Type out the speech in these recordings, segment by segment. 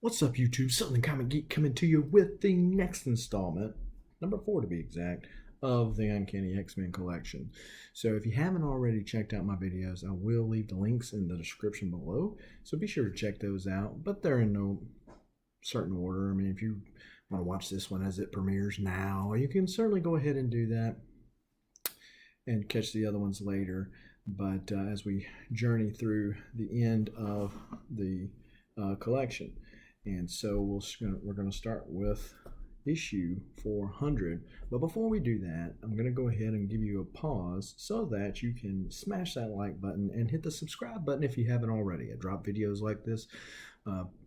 What's up, YouTube? Southern Comic Geek coming to you with the next installment, number 4 to be exact, of the Uncanny X-Men collection. So if you haven't already checked out my videos, I will leave the links in the description below. So be sure to check those out, but they're in no certain order. I mean, if you want to watch this one as it premieres now, you can certainly go ahead and do that and catch the other ones later. But as we journey through the end of the collection. And so we're going to start with issue 400. But before we do that, I'm going to go ahead and give you a pause so that you can smash that like button and hit the subscribe button if you haven't already. I drop videos like this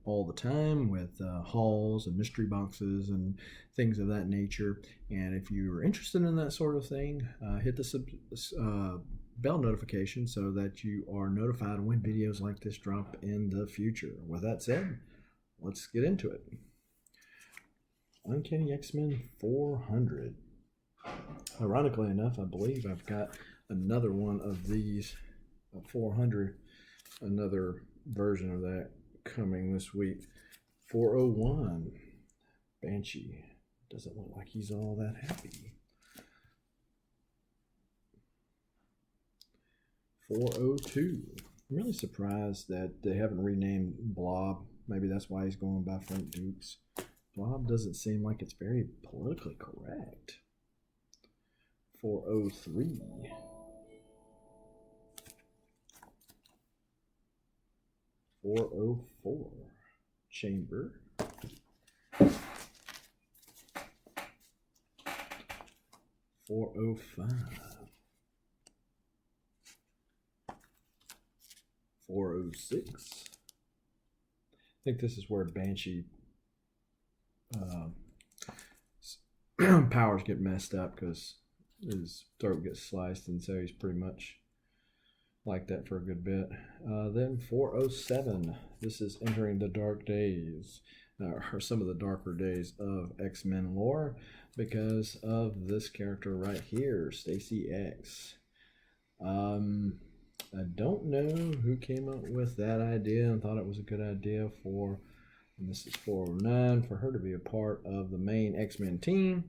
all the time with hauls and mystery boxes and things of that nature. And if you're interested in that sort of thing, hit the bell notification so that you are notified when videos like this drop in the future. With that said, let's get into it. Uncanny X-Men 400. Ironically enough, I believe I've got another one of these 400, another version of that coming this week. 401. Banshee. Doesn't look like he's all that happy. 402. I'm really surprised that they haven't renamed Blob. Maybe that's why he's going by Frank Dukes. Blob doesn't seem like it's very politically correct. 403. 404. Chamber. 405. 406. I think this is where Banshee powers get messed up because his throat gets sliced, and so he's pretty much like that for a good bit. Then 407. This is entering the dark days, or some of the darker days of X-Men lore, because of this character right here, Stacy X. I don't know who came up with that idea and thought it was a good idea for, and this is 409, for her to be a part of the main X-Men team.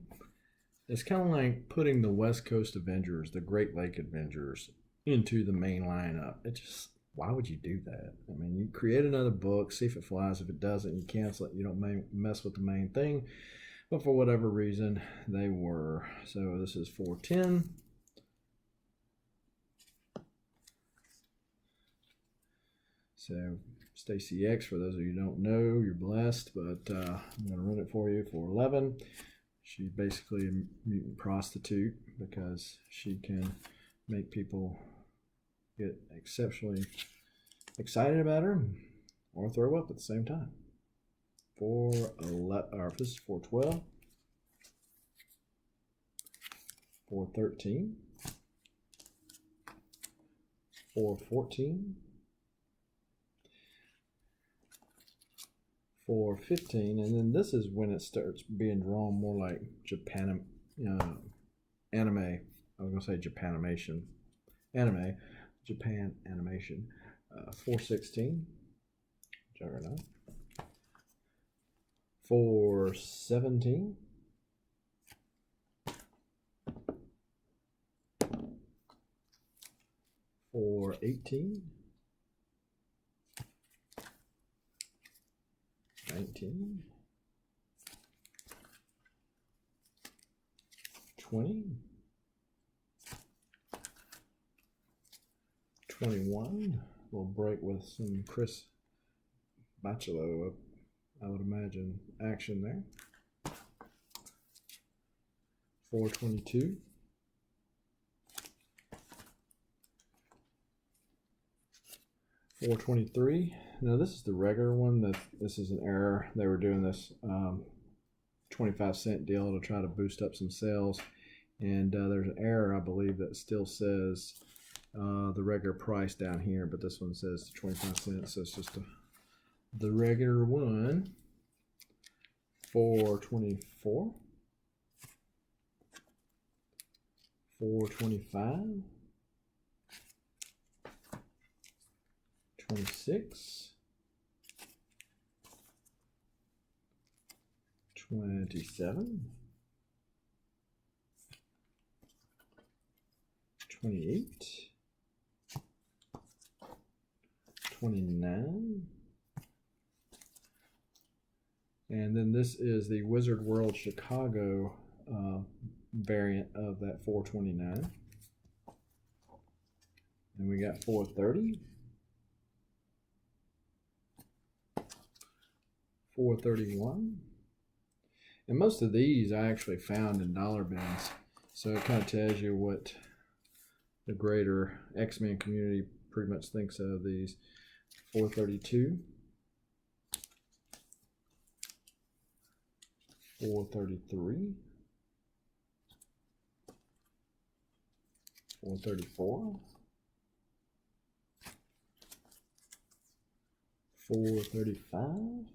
It's kind of like putting the West Coast Avengers, the Great Lake Avengers, into the main lineup. It just, why would you do that? I mean, you create another book, see if it flies. If it doesn't, you cancel it. You don't mess with the main thing. But for whatever reason, they were. So this is 410. So Stacy X, for those of you who don't know, you're blessed, but I'm going to run it for you for 11. She's basically a mutant prostitute because she can make people get exceptionally excited about her or throw up at the same time. 411, or this is 412, 413, 414. 415, and then this is when it starts being drawn more like Japan anime. I was gonna say Japanimation, anime, Japan animation. 416, Juggernaut. 417. 418. 19, 20, 21. We'll break with some Chris Bachalo, I would imagine, action there. 422. 423. Now this is the regular one. This is an error. They were doing this 25-cent deal to try to boost up some sales, and there's an error, I believe, that still says the regular price down here, but this one says 25 cents. So it's just the regular one. 424. 425. 26, 27, 28, 29, and then this is the Wizard World Chicago variant of that 429. And we got 430, 431, and most of these I actually found in dollar bins, so it kind of tells you what the greater X-Men community pretty much thinks of these. 432, 433, 434, 435,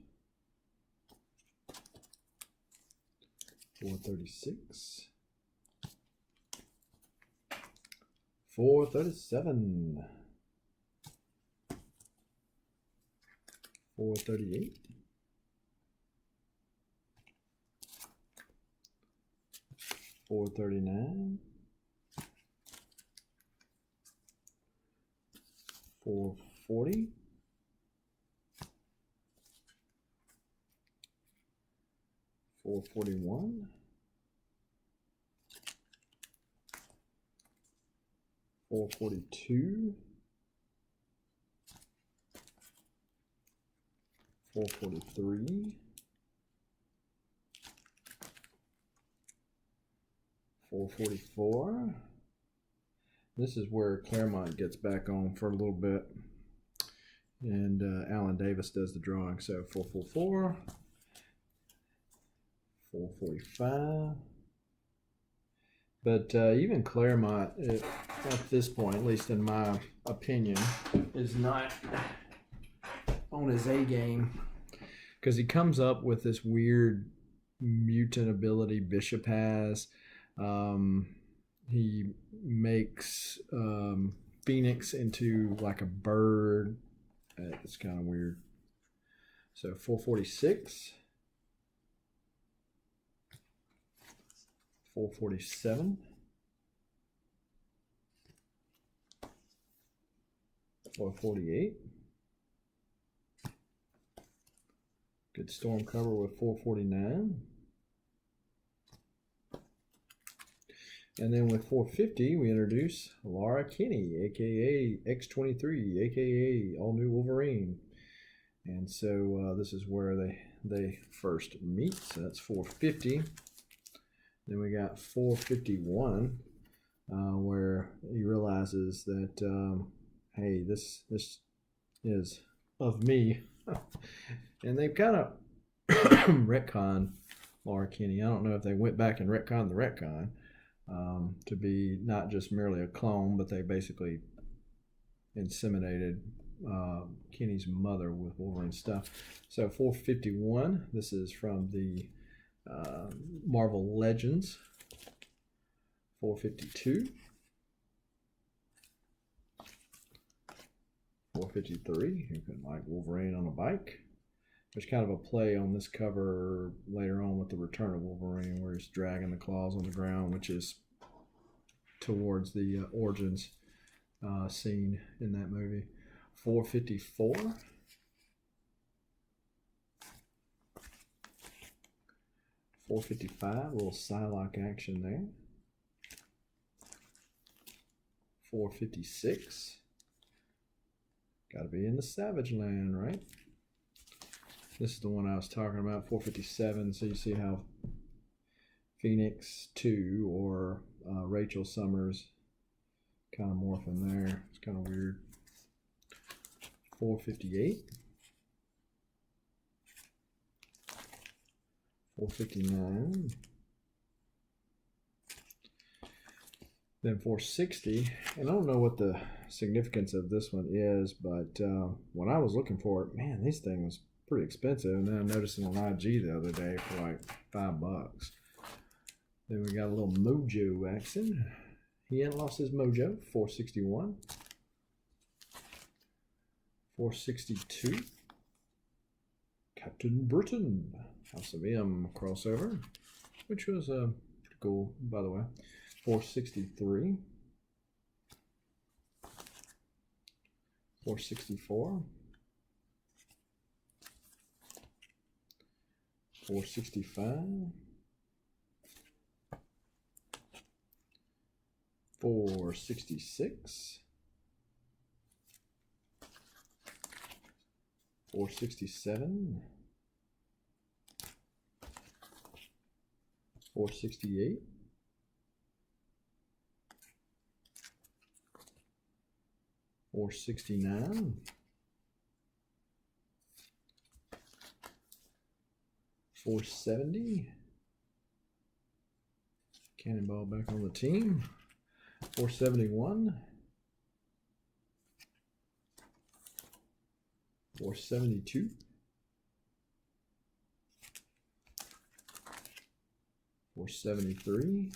436, 437, 438, 439, 440, 441, 442, 443, 444. This is where Claremont gets back on for a little bit, and Alan Davis does the drawing. So 444, 445. But even Claremont, at this point, at least in my opinion, is not on his A game, because he comes up with this weird mutant ability Bishop has. He makes Phoenix into like a bird. It's kind of weird. So 446, 447, 448. Good storm cover with 449. And then with 450, we introduce Laura Kinney, aka X-23, aka All New Wolverine. And so this is where they first meet. So that's 450. Then we got 451, where he realizes that hey, this is of me. And they've kind of retconned Laura Kinney. I don't know if they went back and retconned the retcon to be not just merely a clone, but they basically inseminated Kinney's mother with Wolverine stuff. So 451, this is from the Marvel Legends. 452, 453, you can like Wolverine on a bike. There's kind of a play on this cover later on with the Return of Wolverine, where he's dragging the claws on the ground, which is towards the Origins scene in that movie. 454, 455, a little Psylocke action there. 456, got to be in the Savage Land, right? This is the one I was talking about, 457. So you see how Phoenix 2 or Rachel Summers kind of morph in there. It's kind of weird. 458. 459. Then 460. And I don't know what the significance of this one is, but when I was looking for it, man, these things pretty expensive, and then I noticed it on IG the other day for like $5. Then we got a little Mojo action. He hadn't lost his mojo. 461, 462, Captain Britain. House of M crossover, which was pretty cool, by the way. 463, 464, 465, 466, 467, 468, 469, 470, Cannonball back on the team, 471, 472, 473,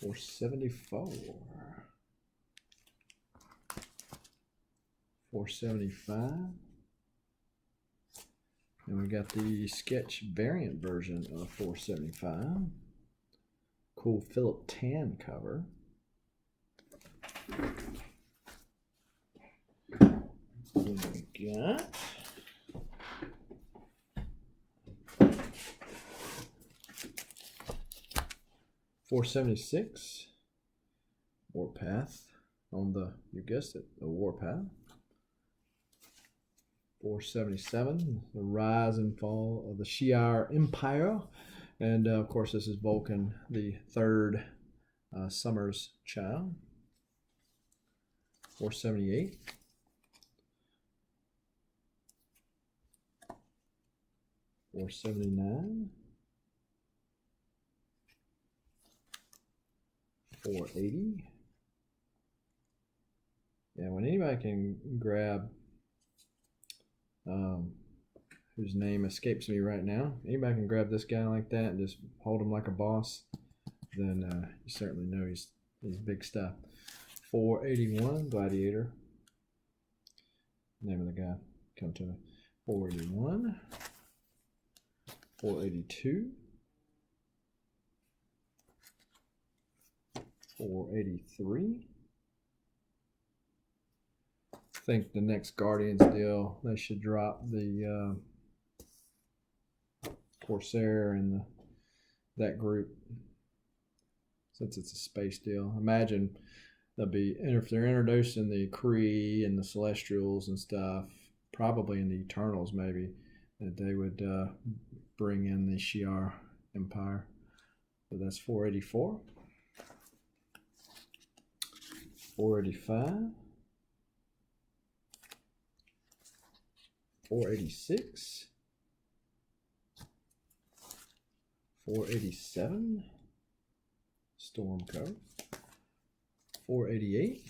474, 475, and we got the sketch variant version of 475. Cool Philip Tan cover. Then we got 476, Warpath on the, you guessed it, the Warpath. 477, the rise and fall of the Shi'ar Empire. And of course, this is Vulcan, the third Summer's child. 478. 479. 480. Yeah, when anybody can grab, whose name escapes me right now, anybody can grab this guy like that and just hold him like a boss, then you certainly know he's big stuff. 481, Gladiator. Name of the guy, come to me. 481. 482. 483. I think the next Guardians deal, they should drop the Corsair and that group, since it's a space deal. Imagine they'll be, if they're introducing the Kree and the Celestials and stuff, probably in the Eternals maybe, that they would bring in the Shi'ar Empire. So that's 484. 485. 486. 487. Stormcoat. 488.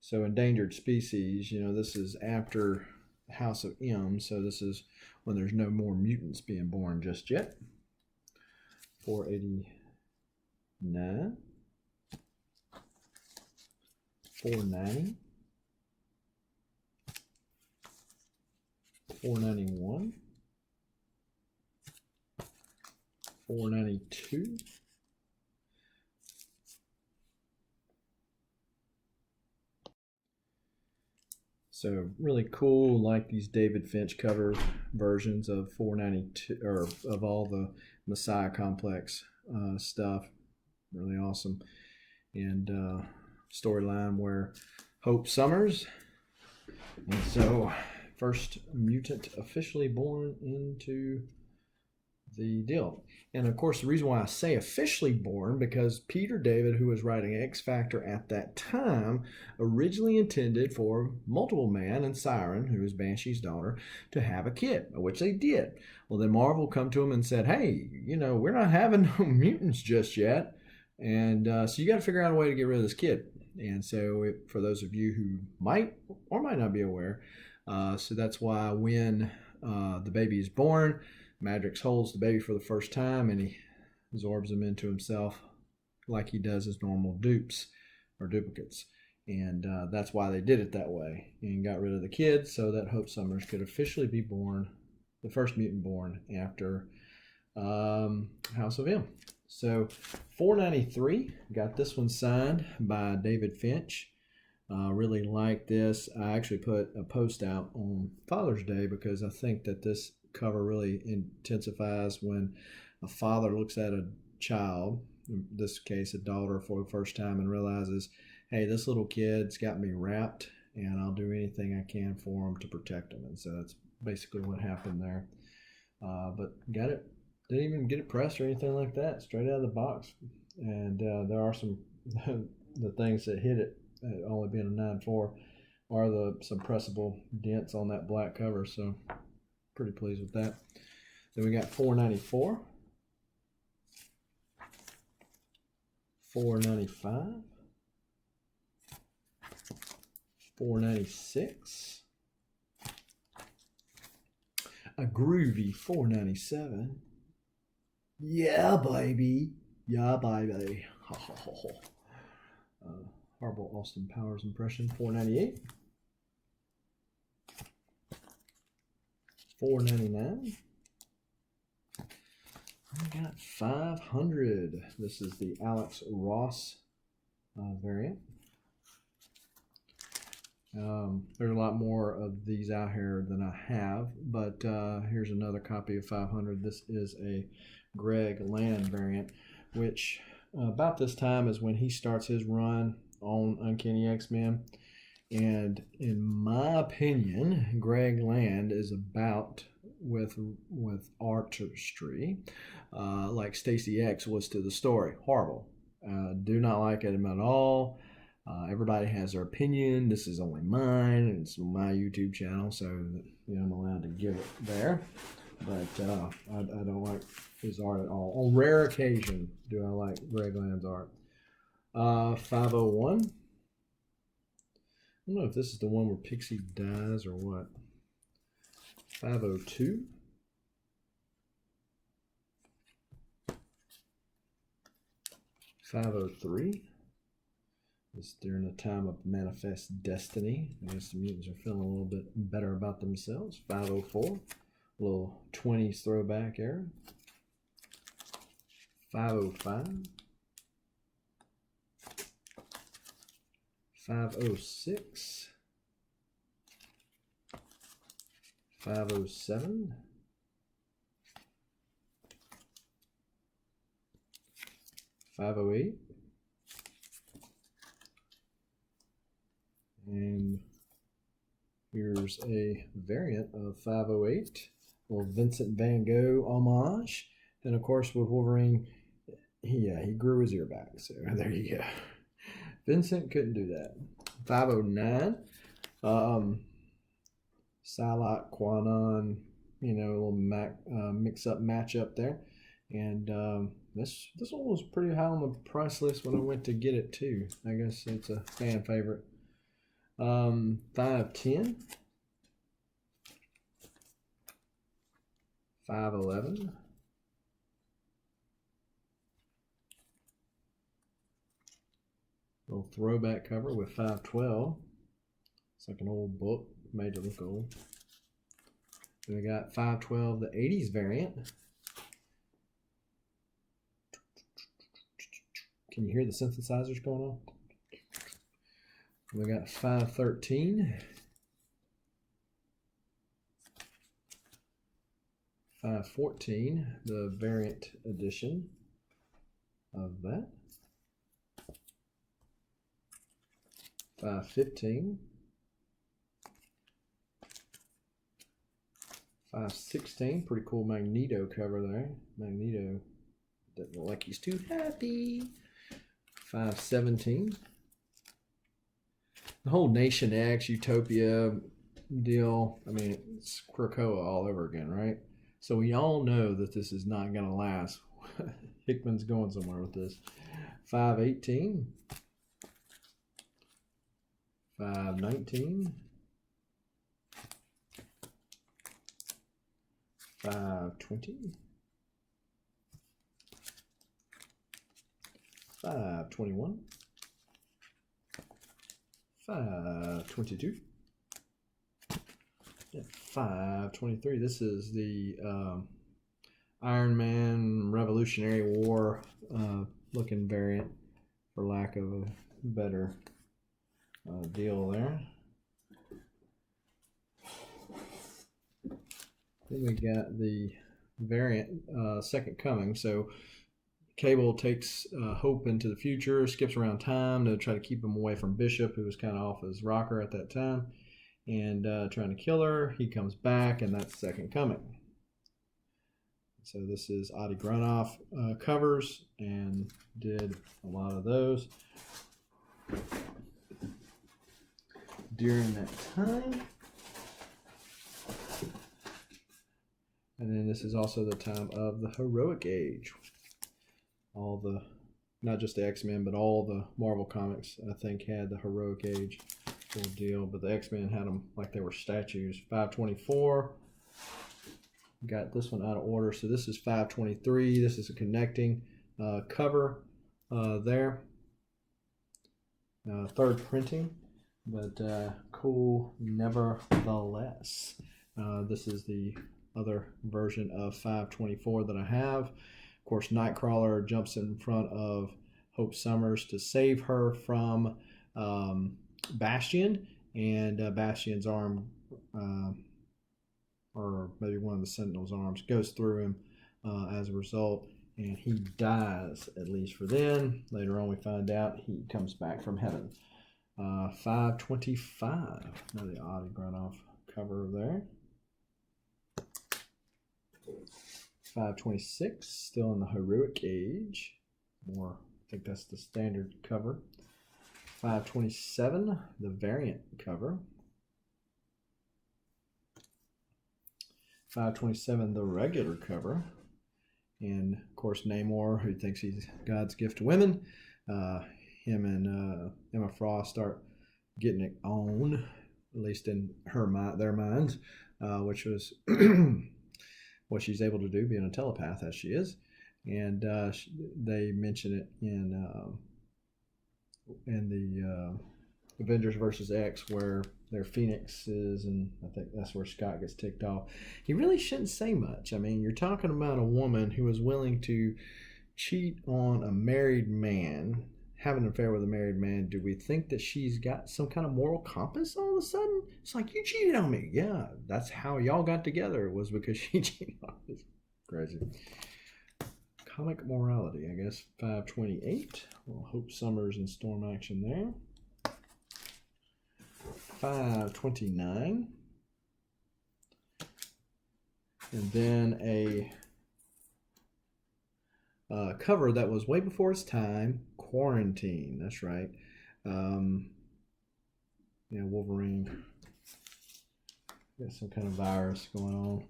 So endangered species, you know, this is after House of M, so this is when there's no more mutants being born just yet. 489. 490. 491. 492. So really cool, like these David Finch cover versions of 492, or of all the Messiah Complex stuff. Really awesome. And storyline where Hope Summers, and so first mutant officially born into the deal. And of course, the reason why I say officially born, because Peter David, who was writing X Factor at that time, originally intended for Multiple Man and Siren, who is Banshee's daughter, to have a kid, which they did. Well, then Marvel come to him and said, hey, you know, we're not having no mutants just yet. And so you got to figure out a way to get rid of this kid. And so for those of you who might or might not be aware, so that's why when the baby is born, Madrox holds the baby for the first time and he absorbs him into himself like he does his normal dupes or duplicates. And that's why they did it that way and got rid of the kids so that Hope Summers could officially be born, the first mutant born after House of M. So $4.93, got this one signed by David Finch. Really like this. I actually put a post out on Father's Day because I think that this cover really intensifies when a father looks at a child, in this case a daughter, for the first time and realizes, hey, this little kid's got me wrapped and I'll do anything I can for him to protect him. And so that's basically what happened there. But got it. Didn't even get it pressed or anything like that. Straight out of the box. And there are some the things that hit it, only being a 9.4, are some pressable dents on that black cover. So pretty pleased with that. Then we got $4.94, $4.95, $4.96, a groovy $4.97. Yeah, baby. Yeah, baby. Horrible Austin Powers impression. $4.98. $4.99. I got $500. This is the Alex Ross variant. There's a lot more of these out here than I have, but here's another copy of 500. This is a Greg Land variant, which about this time is when he starts his run on Uncanny X-Men. And in my opinion, Greg Land is about with artistry, like Stacy X was to the story. Horrible. Do not like it at all. Everybody has their opinion. This is only mine, and it's my YouTube channel, so I'm allowed to give it there. But I don't like his art at all. On rare occasion, do I like Greg Land's art. 501. I don't know if this is the one where Pixie dies or what. 502. 503. It's during the time of Manifest Destiny. I guess the mutants are feeling a little bit better about themselves. 504. A little 20s throwback era. 505. 506. 507. 508. And here's a variant of 508. A little Vincent Van Gogh homage. And of course with Wolverine, he grew his ear back. So there you go. Vincent couldn't do that. 509. Psylocke, Quanon, a little mix-up matchup there. And this one was pretty high on the price list when I went to get it too. I guess it's a fan favorite. 510. 511. 'Little throwback cover with 512. It's like an old book, made to look old. Then we got 512, the 80s variant. Can you hear the synthesizers going on? We got 513. 514, the variant edition of that. 515. 516, pretty cool Magneto cover there. Magneto doesn't look like he's too happy. 517. The whole Nation X Utopia deal, I mean, it's Krakoa all over again, right? So we all know that this is not going to last. Hickman's going somewhere with this. 518. 519. 520. 521. 522. At 523, this is the Iron Man Revolutionary War looking variant, for lack of a better deal there. Then we got the variant Second Coming. So Cable takes Hope into the future, skips around time to try to keep him away from Bishop, who was kind of off his rocker at that time, and trying to kill her. He comes back, and that's Second Coming. So this is Adi Granoff covers, and did a lot of those during that time. And then this is also the time of the Heroic Age. All the, not just the X-Men, but all the Marvel comics, I think, had the Heroic Age full deal. But the X-Men had them like they were statues. 524. Got this one out of order. So this is 523. This is a connecting cover there. Third printing, but cool nevertheless. This is the other version of 524 that I have. Of course, Nightcrawler jumps in front of Hope Summers to save her from Bastion, and Bastion's arm, or maybe one of the Sentinel's arms, goes through him as a result, and he dies, at least for then. Later on we find out he comes back from heaven. 525, another Adi Granoff cover there. 526, still in the Heroic Age. More, I think that's the standard cover. 527, the variant cover. 527, the regular cover. And of course, Namor, who thinks he's God's gift to women. Him and Emma Frost start getting it on, at least in their minds, which was what she's able to do, being a telepath as she is. And they mention it in the Avengers versus X, where they're phoenixes, and I think that's where Scott gets ticked off. He really shouldn't say much. I mean, you're talking about a woman who is willing to cheat on a married man, have an affair with a married man. Do we think that she's got some kind of moral compass all of a sudden? It's like, you cheated on me. Yeah, that's how y'all got together, was because she cheated on me. Crazy. Comic morality, I guess. 528. Well, Hope Summers and Storm action there. 529. And then a cover that was way before its time, Quarantine. That's right. Yeah, Wolverine. Got some kind of virus going on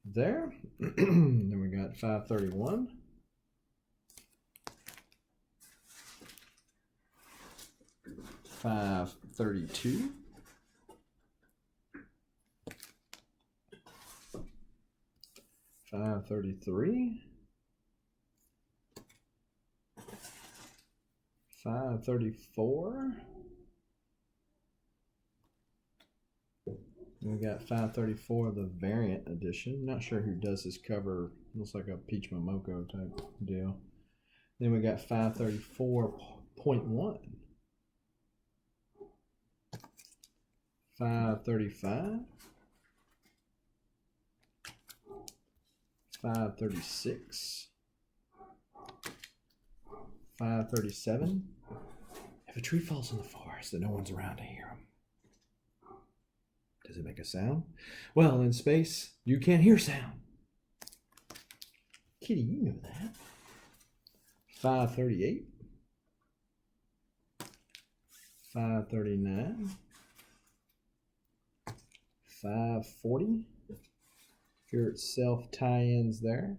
there. Then we got 531. 532. 533. 534. We got 534, the variant edition. Not sure who does this cover. Looks like a Peach Momoko type deal. Then we got 534.1. 535. 536. 537. If a tree falls in the forest and no one's around to hear him, does it make a sound? Well, in space, you can't hear sound. Kitty, you know that. 538. 539. 540. Fear Itself tie-ins there.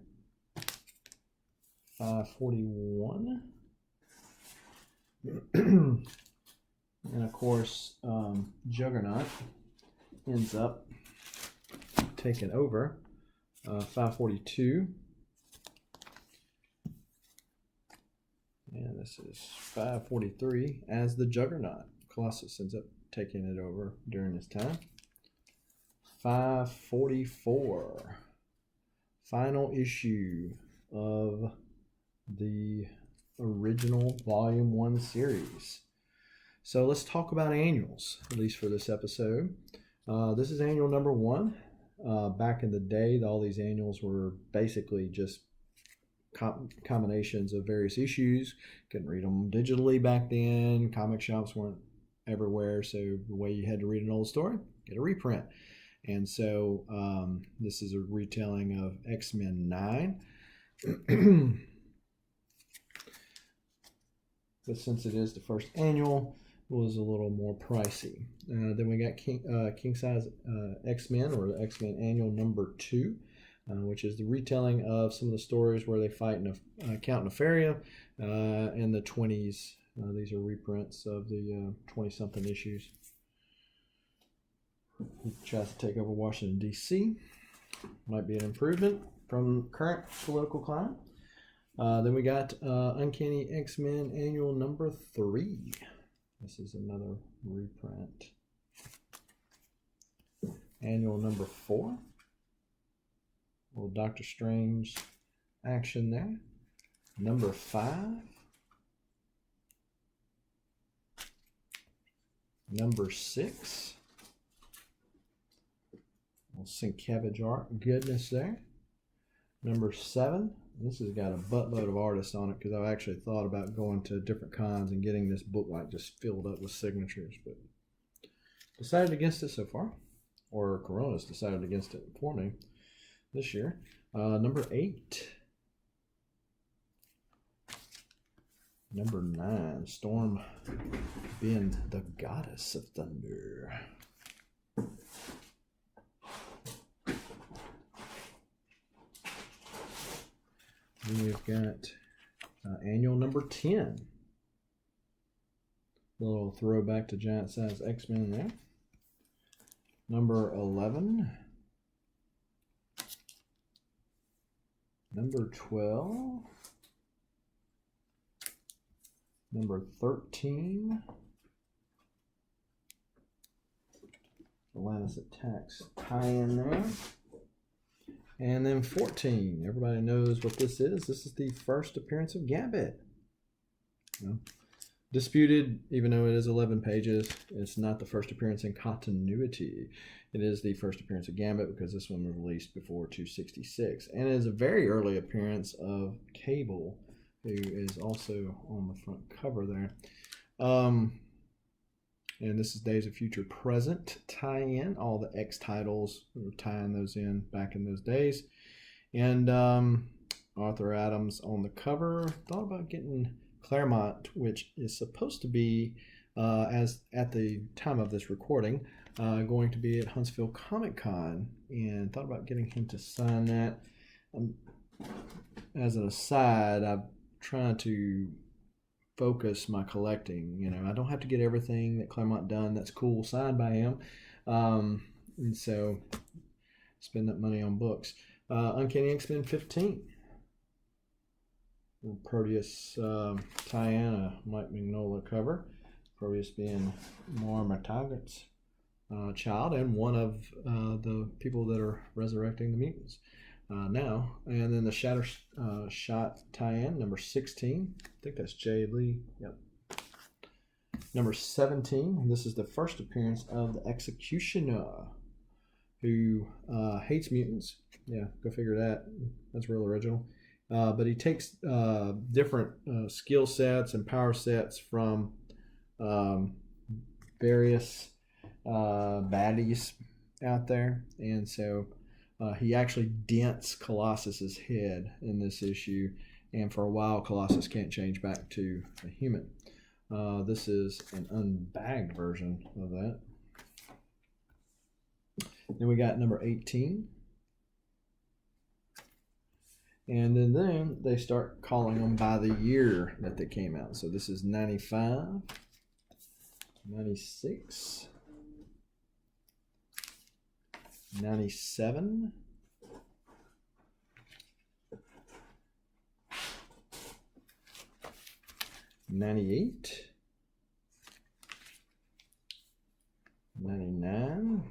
541. And of course, Juggernaut ends up taking over. 542. And this is 543 as the Juggernaut. Colossus ends up taking it over during this time. 544. Final issue of the original Volume 1 series. So let's talk about annuals, at least for this episode. This is annual number 1. Back in the day, all these annuals were basically just combinations of various issues. Couldn't read them digitally back then. Comic shops weren't everywhere, so the way you had to read an old story, get a reprint. And so this is a retelling of X-Men 9. But since it is the first annual, it was a little more pricey. Then we got King Size X-Men, or X-Men Annual number 2, which is the retelling of some of the stories where they fight in Count Nefaria in the 20s. These are reprints of the 20-something issues. He tries to take over Washington, D.C. Might be an improvement from current political climate. Then we got Uncanny X-Men Annual number 3. This is another reprint. Annual number 4. Little Doctor Strange action there. Number 5. Number 6. Little Sienkiewicz art goodness there. Number 7. This has got a buttload of artists on it because I've actually thought about going to different cons and getting this book like just filled up with signatures, but decided against it so far. Or Corona's decided against it for me this year. Number 8. Number 9. Storm being the goddess of thunder. Then we've got annual number 10. A little throwback to Giant Size X-Men there. Number 11. Number 12. Number 13. Atlantis Attacks tie-in there. And then 14. Everybody knows what this is. This is the first appearance of Gambit. Disputed, even though it is 11 pages, it's not the first appearance in continuity. It is the first appearance of Gambit because this one was released before 266. And it is a very early appearance of Cable, who is also on the front cover there. And this is Days of Future Present tie-in. All the X titles, we were tying those in back in those days. And Arthur Adams on the cover. Thought about getting Claremont, which is supposed to be, as at the time of this recording, going to be at Huntsville Comic Con. And thought about getting him to sign that. As an aside, I'm trying to focus my collecting. You know, I don't have to get everything that Claremont done that's cool signed by him, and so spend that money on books. Uncanny X-Men 15. Proteus tie-in, a Mike Mignola cover. Proteus being Moira McTaggart's child and one of the people that are resurrecting the mutants now. And then the Shatter Shot tie-in, number 16. I think that's Jay Lee. Yep. Number 17. This is the first appearance of the Executioner, who hates mutants. Yeah, go figure that. That's real original. But he takes different skill sets and power sets from various baddies out there. And so he actually dents Colossus's head in this issue. And for a while, Colossus can't change back to a human. This is an unbagged version of that. Then we got number 18. And then they start calling them by the year that they came out. So this is 95, 96, 97, 98, 1999,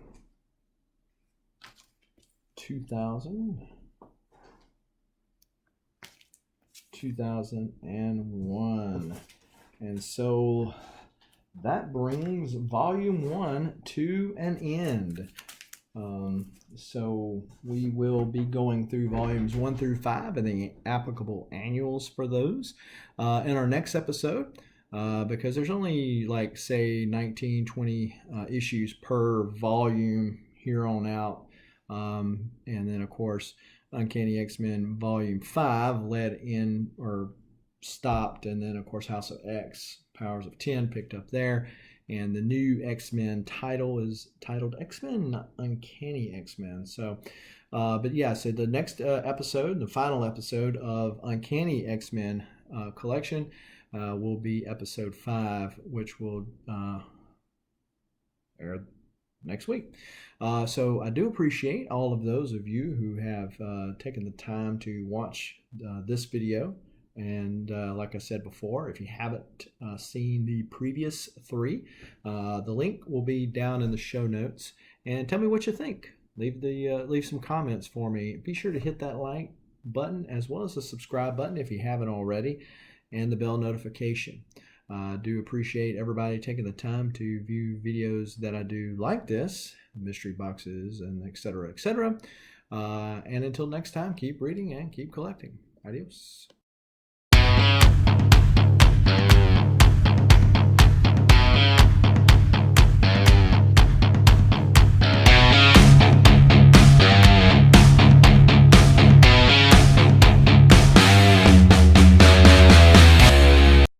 2000, 2001. And so that brings volume 1 to an end. So we will be going through volumes 1 through 5 and the applicable annuals for those in our next episode, because there's only like say 19, 20 issues per volume here on out. And then of course Uncanny X-Men volume 5 led in or stopped, and then of course House of X, Powers of 10 picked up there. And the new X-Men title is titled X-Men, not Uncanny X-Men. So, but yeah, so the next episode, the final episode of Uncanny X-Men collection will be episode 5, which will air next week. So I do appreciate all of those of you who have taken the time to watch this video. And like I said before, if you haven't seen the previous 3, the link will be down in the show notes. And tell me what you think. Leave some comments for me. Be sure to hit that like button as well as the subscribe button if you haven't already, and the bell notification. I do appreciate everybody taking the time to view videos that I do like this, mystery boxes and etc. etc. And until next time, keep reading and keep collecting. Adios.